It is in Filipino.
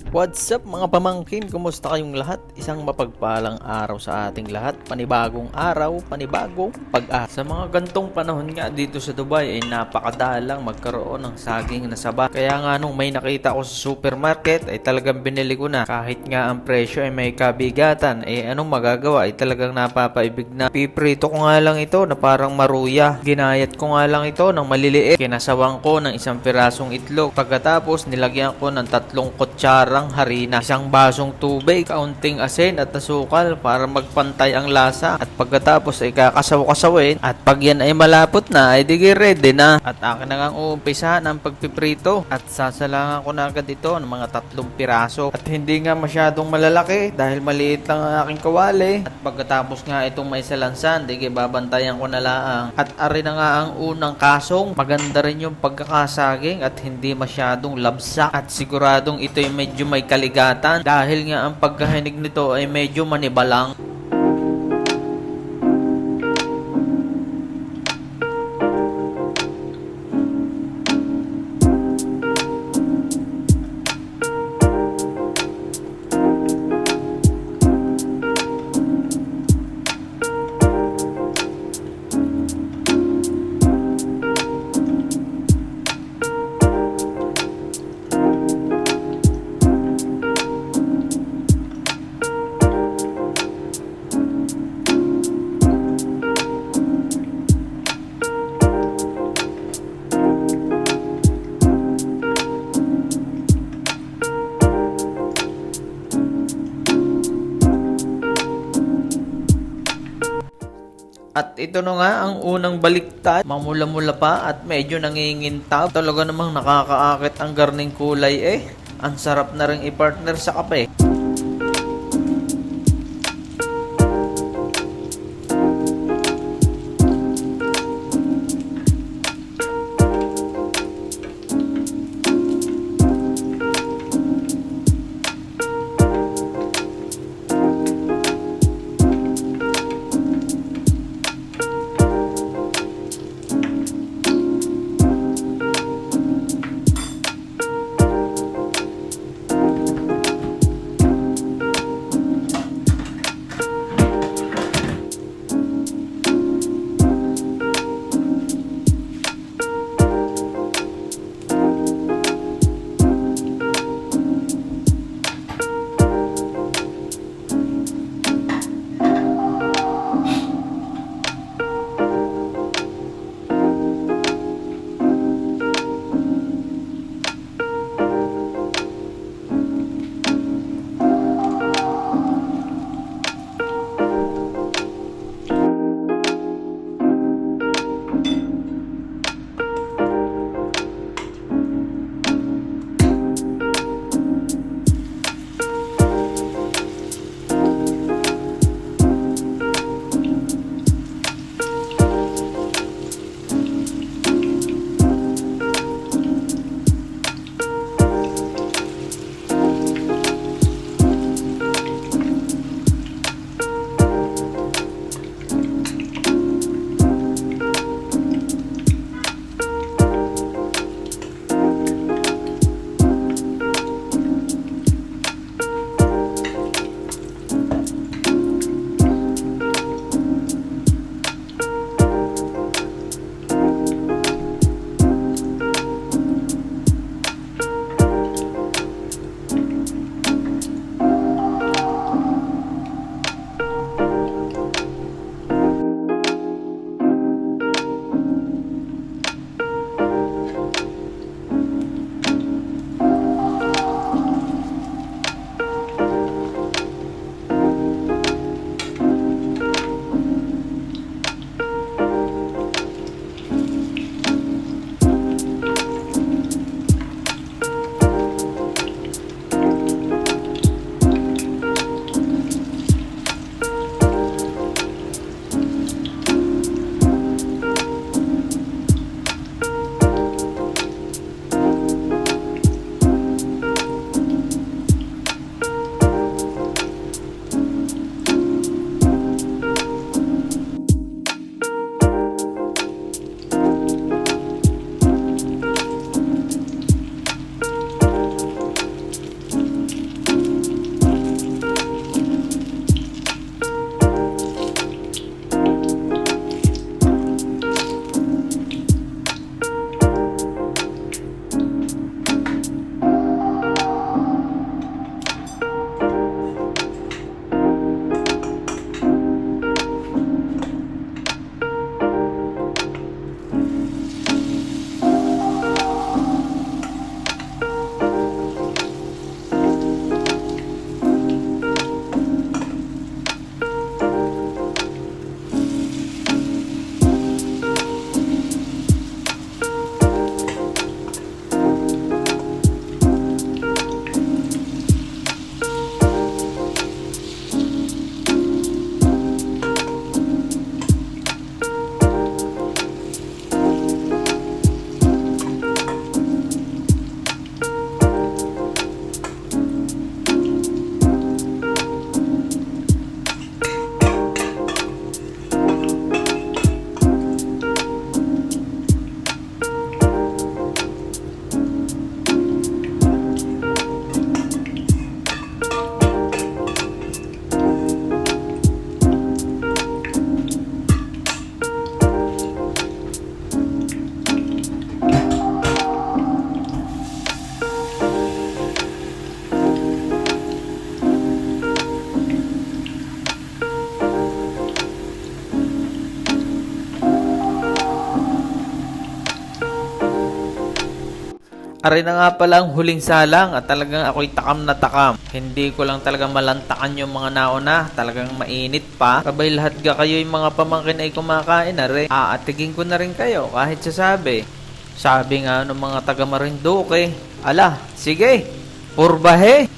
What's up mga pamangkin? Kumusta kayong lahat? Isang mapagpalang araw sa ating lahat. Panibagong araw, panibagong pag-asa. Sa mga gantong panahon nga dito sa Dubai ay napakadalang magkaroon ng saging na saba. Kaya nga nung may nakita ko sa supermarket ay talagang binili ko na. Kahit nga ang presyo ay may kabigatan, anong magagawa ay talagang napapaibig na. Piprito ko nga lang ito na parang maruya. Ginayat ko nga lang ito ng maliliit. Kinasawang ko ng isang pirasong itlog. Pagkatapos nilagyan ko ng 3 kutsara harina, isang basong tubig, kaunting asin at asukal para magpantay ang lasa. At pagkatapos ay kakasaw-kasawin at pag yan ay malapot na ay digi ready na. At akin na nga uumpisahan ang pagpiprito at sasalangan ko na agad ito ng mga 3 piraso. At hindi nga masyadong malalaki dahil maliit lang ang aking kawali. At pagkatapos nga itong may salansan, digi babantayan ko na lang. At ari na nga ang unang kasong. Maganda rin yung pagkakasaging at hindi masyadong labsa. At siguradong ito ay medyo may kaligatan dahil nga ang pagkahinig nito ay medyo manibalang. At ito na nga ang unang baliktad. Mamula-mula pa at medyo nangingintab. Talaga namang nakakaakit ang garning kulay Ang sarap na rin i-partner sa kape. Ari na nga pala ang huling salang at talagang ako'y takam na takam. Hindi ko lang talaga malantakan yung mga nauna. Talagang mainit pa. Kabay lahat ga kayo yung mga pamangkin ay kumakain na rin. Aatigin ko na rin kayo kahit sasabi. Sabi nga ng mga taga Marinduque, ala, sige, purbahe.